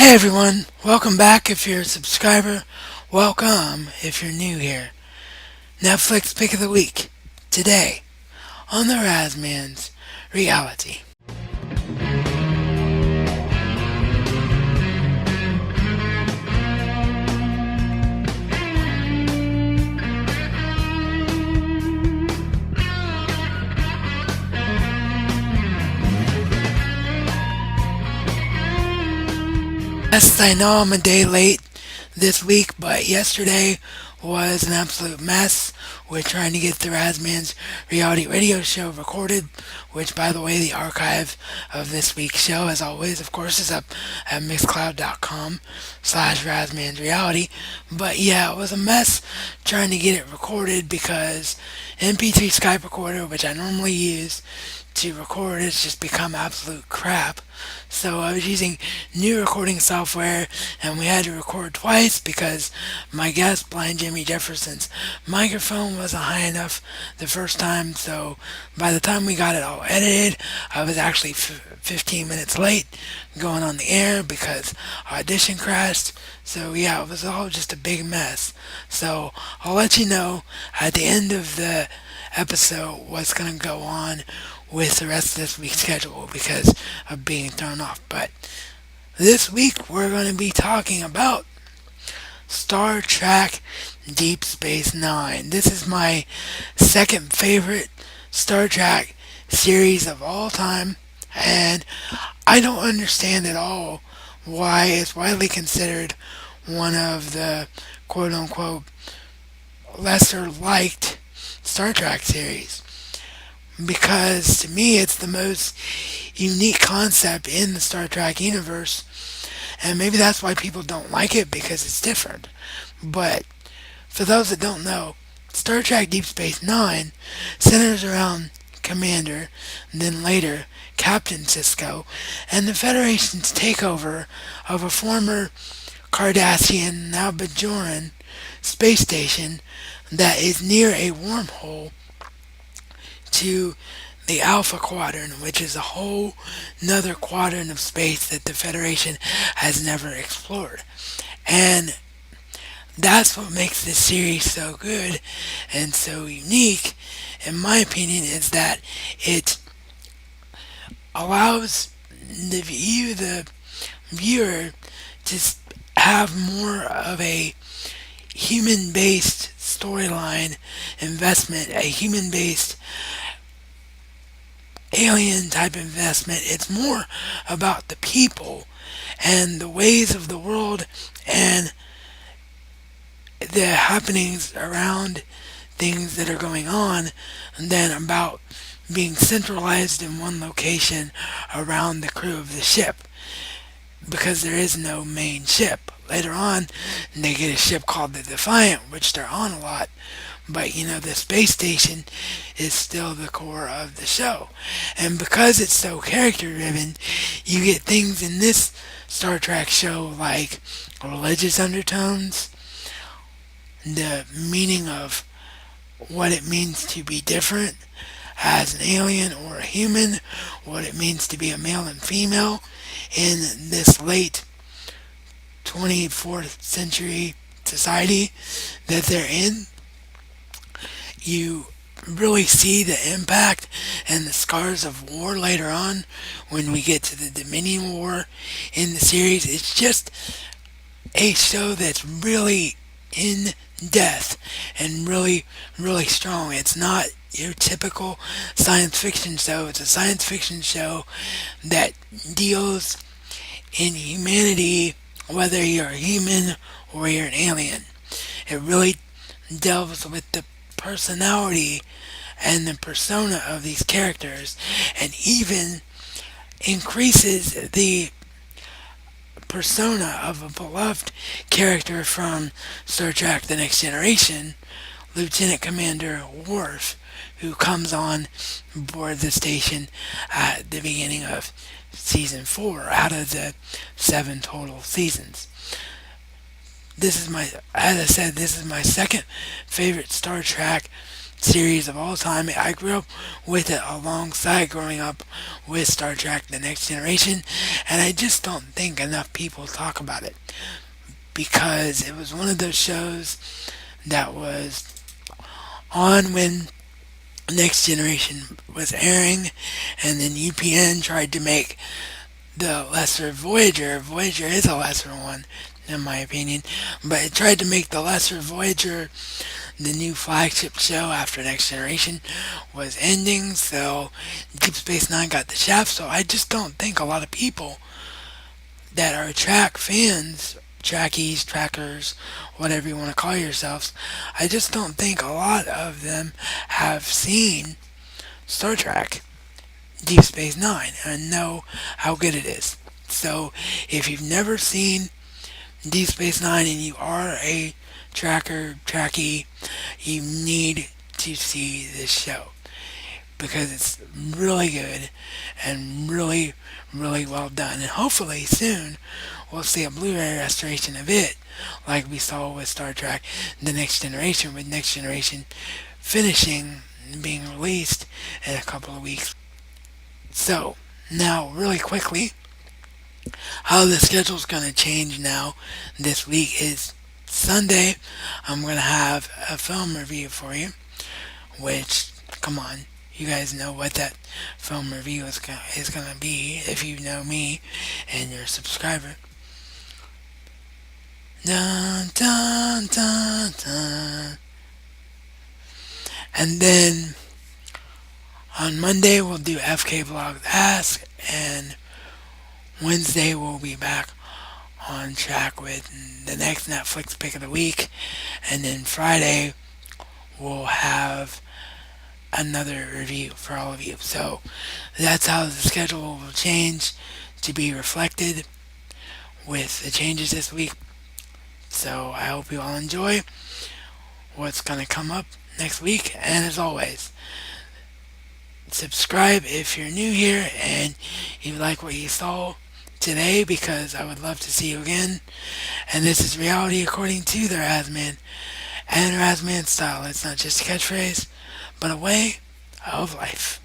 Hey everyone, welcome back if you're a subscriber. Welcome if you're new here. Netflix pick of the week. Today, on the Razman's Reality. Yes, I know I'm a day late this week, but yesterday was an absolute mess. We're trying to get the Razman's reality radio show recorded, which, by the way, the archive of this week's show, as always, of course, is up at mixcloud.com/Razman's reality. But yeah, it was a mess trying to get it recorded because MP3 Skype recorder, which I normally use to record, has just become absolute crap. So I was using new recording software, and we had to record twice because my guest, Blind Jimmy Jefferson's microphone wasn't high enough the first time. So by the time we got it all edited, I was actually 15 minutes late going on the air because audition crashed. So yeah, it was all just a big mess. So I'll let you know at the end of the episode what's going to go on with the rest of this week's schedule because of being thrown off. But this week we're going to be talking about Star Trek Deep Space Nine. This is my second favorite Star Trek series of all time, and I don't understand at all why it's widely considered one of the quote unquote lesser liked Star Trek series. Because to me it's the most unique concept in the Star Trek universe, and maybe that's why people don't like it because it's different. But for those that don't know, Star Trek Deep Space Nine centers around Commander, and then later Captain Sisko, and the Federation's takeover of a former Cardassian, now Bajoran, space station that is near a wormhole to the Alpha Quadrant, which is a whole another quadrant of space that the Federation has never explored. And that's what makes this series so good and so unique, in my opinion, is that it allows the viewer to have more of a human-based storyline investment, a human-based alien type investment. It's more about the people and the ways of the world and the happenings around things that are going on than about being centralized in one location around the crew of the ship, because there is no main ship. Later on, they get a ship called the Defiant, which they're on a lot, but the space station is still the core of the show. And because it's so character driven, you get things in this Star Trek show like religious undertones, the meaning of what it means to be different as an alien or a human, what it means to be a male and female in this late 24th century society that they're in. You really see the impact and the scars of war later on when we get to the Dominion War in the series. It's just a show that's really in depth and really, really strong. It's not your typical science fiction show. It's a science fiction show that deals in humanity, whether you're a human or you're an alien. It really delves with the personality and the persona of these characters, and even increases the persona of a beloved character from Star Trek The Next Generation, Lieutenant Commander Worf, who comes on board the station at the beginning of season 4 out of the 7 total seasons. As I said, this is my second favorite Star Trek series of all time. I grew up with it alongside growing up with Star Trek The Next Generation, and I just don't think enough people talk about it because it was one of those shows that was on when Next Generation was airing, and then UPN tried to make the lesser Voyager. Voyager is a lesser one, in my opinion, but it tried to make the lesser Voyager the new flagship show after Next Generation was ending, so Deep Space Nine got the shaft. So I just don't think a lot of people that are track fans, trackies, trackers, whatever you want to call yourselves, I just don't think a lot of them have seen Star Trek Deep Space Nine and know how good it is. So if you've never seen Deep Space Nine and you are a tracker, trackie, you need to see this show because it's really good and really, really well done. And hopefully soon we'll see a Blu-ray restoration of it, like we saw with Star Trek: The Next Generation, with Next Generation finishing and being released in a couple of weeks. So now, really quickly, how the schedule's going to change now this week is Sunday. I'm going to have a film review for you, which, come on, you guys know what that film review is going to be if you know me and you're a subscriber. Dun, dun, dun, dun. And then on Monday we'll do FK Vlog Ask, and Wednesday we'll be back on track with the next Netflix pick of the week, and then Friday we'll have another review for all of you. So that's how the schedule will change to be reflected with the changes this week. So I hope you all enjoy what's going to come up next week, and as always, subscribe if you're new here and you like what you saw today, because I would love to see you again. And this is reality according to the Razman and Razman style. It's not just a catchphrase, but a way of life.